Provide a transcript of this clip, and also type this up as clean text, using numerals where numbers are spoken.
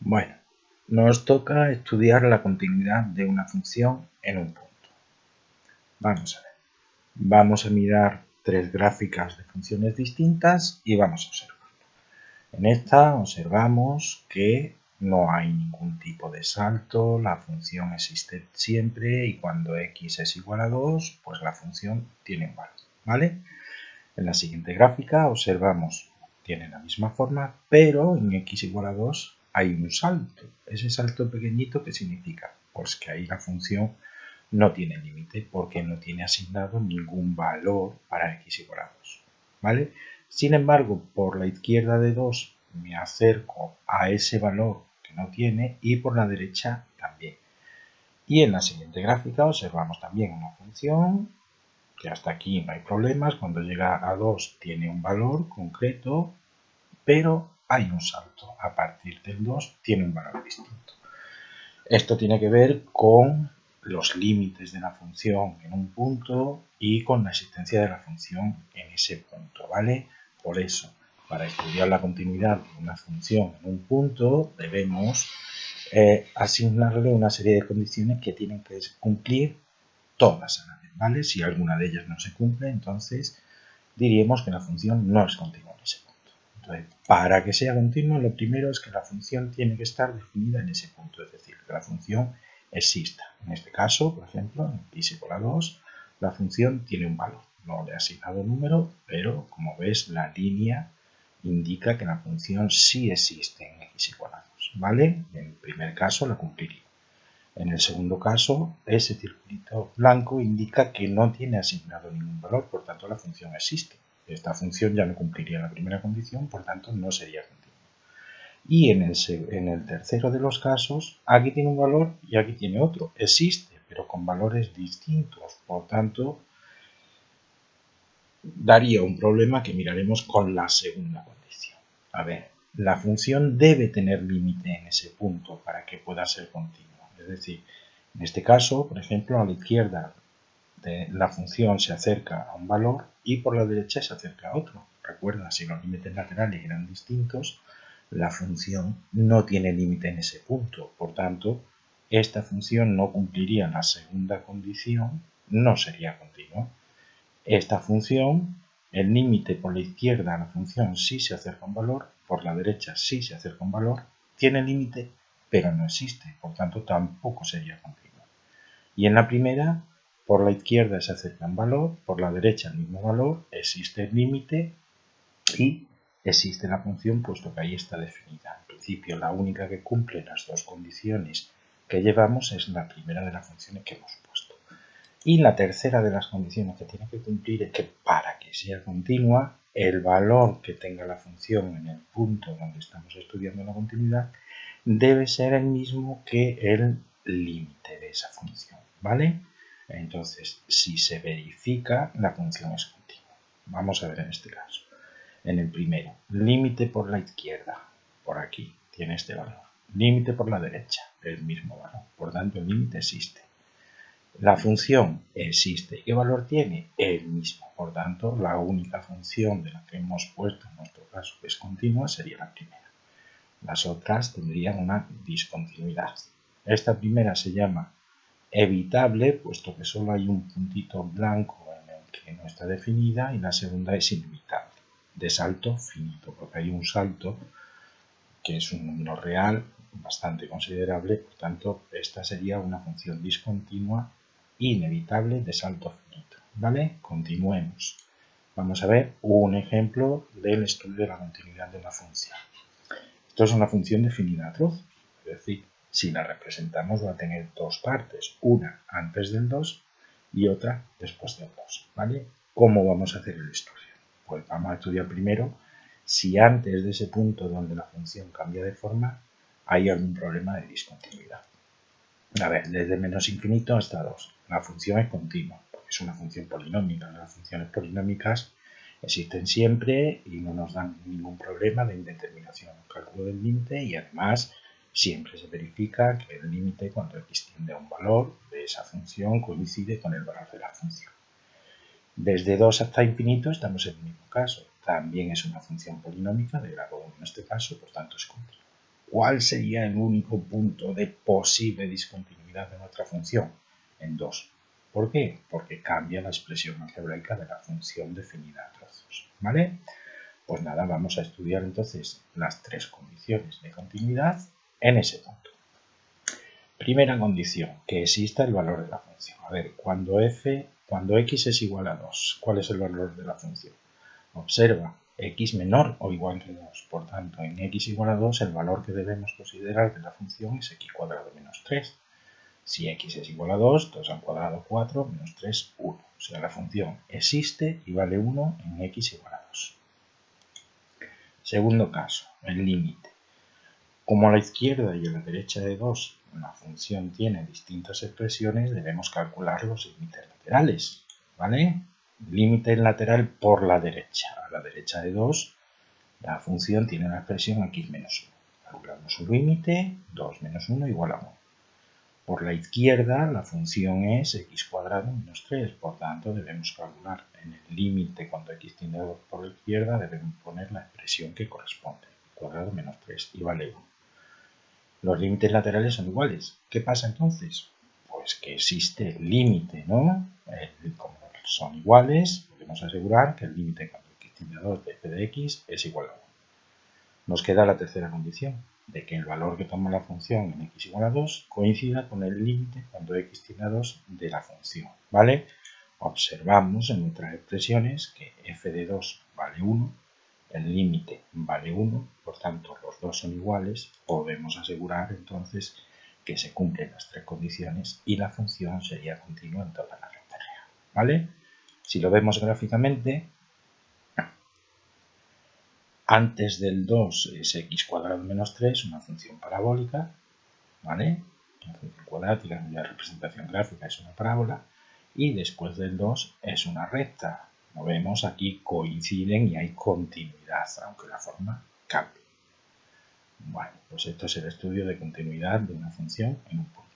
Bueno, nos toca estudiar la continuidad de una función en un punto. Vamos a ver. Vamos a mirar tres gráficas de funciones distintas y vamos a observar. En esta observamos que no hay ningún tipo de salto, la función existe siempre y cuando x es igual a 2, pues la función tiene un valor, ¿vale? En la siguiente gráfica observamos, tiene la misma forma, pero en x igual a 2 hay un salto. Ese salto pequeñito, ¿qué significa? Pues que ahí la función no tiene límite porque no tiene asignado ningún valor para x igual a 2, ¿vale? Sin embargo, por la izquierda de 2 me acerco a ese valor que no tiene y por la derecha también. Y en la siguiente gráfica observamos también una función que hasta aquí no hay problemas, cuando llega a 2 tiene un valor concreto, pero hay un salto, a partir del 2 tiene un valor distinto. Esto tiene que ver con los límites de la función en un punto y con la existencia de la función en ese punto, ¿vale? Por eso, para estudiar la continuidad de una función en un punto, debemos asignarle una serie de condiciones que tienen que cumplir todas a la vez, ¿vale? Si alguna de ellas no se cumple, entonces diríamos que la función no es continua en ese punto. Entonces, para que sea continua, lo primero es que la función tiene que estar definida en ese punto, es decir, que la función exista. En este caso, por ejemplo, en x igual a 2, la función tiene un valor. No le he asignado número, pero como ves, la línea indica que la función sí existe en x igual a 2, ¿vale? En el primer caso la cumpliría. En el segundo caso, ese circulito blanco indica que no tiene asignado ningún valor, por tanto la función existe. Esta función ya no cumpliría la primera condición, por tanto no sería continua. Y en el tercero de los casos, aquí tiene un valor y aquí tiene otro. Existe, pero con valores distintos. Por tanto, daría un problema que miraremos con la segunda condición. A ver, la función debe tener límite en ese punto para que pueda ser continua. Es decir, en este caso, por ejemplo, a la izquierda de la función se acerca a un valor y por la derecha se acerca a otro. Recuerda, si los límites laterales eran distintos, la función no tiene límite en ese punto. Por tanto, esta función no cumpliría la segunda condición, no sería continua. Esta función, el límite por la izquierda a la función sí se acerca a un valor, por la derecha sí se acerca a un valor, tiene límite, pero no existe, por tanto tampoco sería continua. Y en la primera, por la izquierda se acerca un valor, por la derecha el mismo valor, existe el límite y existe la función puesto que ahí está definida. En principio, la única que cumple las dos condiciones que llevamos es la primera de las funciones que hemos puesto. Y la tercera de las condiciones que tiene que cumplir es que para que sea continua, el valor que tenga la función en el punto donde estamos estudiando la continuidad debe ser el mismo que el límite de esa función, ¿vale? Entonces, si se verifica, la función es continua. Vamos a ver en este caso. En el primero, límite por la izquierda, por aquí, tiene este valor. Límite por la derecha, el mismo valor. Por tanto, el límite existe. La función existe. ¿Qué valor tiene? El mismo. Por tanto, la única función de la que hemos puesto en nuestro caso que es continua sería la primera. Las otras tendrían una discontinuidad. Esta primera se llama evitable, puesto que solo hay un puntito blanco en el que no está definida, y la segunda es inevitable, de salto finito, porque hay un salto que es un número real bastante considerable, por tanto, esta sería una función discontinua inevitable de salto finito, ¿vale? Continuemos. Vamos a ver un ejemplo del estudio de la continuidad de una función. Esto es una función definida a trozos, es decir, si la representamos va a tener dos partes, una antes del 2 y otra después del 2, ¿vale? ¿Cómo vamos a hacer el estudio? Pues vamos a estudiar primero si antes de ese punto donde la función cambia de forma hay algún problema de discontinuidad. A ver, desde menos infinito hasta 2. La función es continua, porque es una función polinómica. Las funciones polinómicas existen siempre y no nos dan ningún problema de indeterminación en el cálculo del límite y además siempre se verifica que el límite cuando x tiende a un valor de esa función coincide con el valor de la función. Desde 2 hasta infinito estamos en el mismo caso. También es una función polinómica de grado 1 en este caso, por tanto es continua. ¿cuál sería el único punto de posible discontinuidad de nuestra función? En 2. ¿Por qué? Porque cambia la expresión algebraica de la función definida a trozos, ¿vale? Pues nada, vamos a estudiar entonces las 3 condiciones de continuidad en ese punto. Primera condición, que exista el valor de la función. A ver, cuando x es igual a 2, ¿cuál es el valor de la función? Observa, x menor o igual que 2. Por tanto, en x igual a 2, el valor que debemos considerar de la función es x cuadrado menos 3. Si x es igual a 2, 2 al cuadrado 4, menos 3, 1. O sea, la función existe y vale 1 en x igual a 2. Segundo caso, el límite. Como a la izquierda y a la derecha de 2 la función tiene distintas expresiones, debemos calcular los límites laterales, ¿vale? Límite lateral por la derecha. A la derecha de 2 la función tiene una expresión x menos 1. Calculamos su límite, 2 menos 1 igual a 1. Por la izquierda la función es x cuadrado menos 3, por tanto debemos calcular en el límite cuando x tiende a 2 por la izquierda, debemos poner la expresión que corresponde, x cuadrado menos 3 y vale 1. Los límites laterales son iguales. ¿Qué pasa entonces? Pues que existe el límite, ¿no? Como son iguales, podemos asegurar que el límite cuando x tiende a 2 de f de x es igual a 1. Nos queda la tercera condición, de que el valor que toma la función en x igual a 2 coincida con el límite cuando x tiende a 2 de la función, ¿vale? Observamos en nuestras expresiones que f de 2 vale 1, el límite vale 1, por tanto los dos son iguales, podemos asegurar entonces que se cumplen las 3 condiciones y la función sería continua en toda la recta real, ¿vale? Si lo vemos gráficamente, antes del 2 es x cuadrado menos 3, una función parabólica, ¿vale? Una función cuadrática cuya representación gráfica es una parábola, y después del 2 es una recta. Como vemos aquí coinciden y hay continuidad, aunque la forma cambie. Bueno, pues esto es el estudio de continuidad de una función en un punto.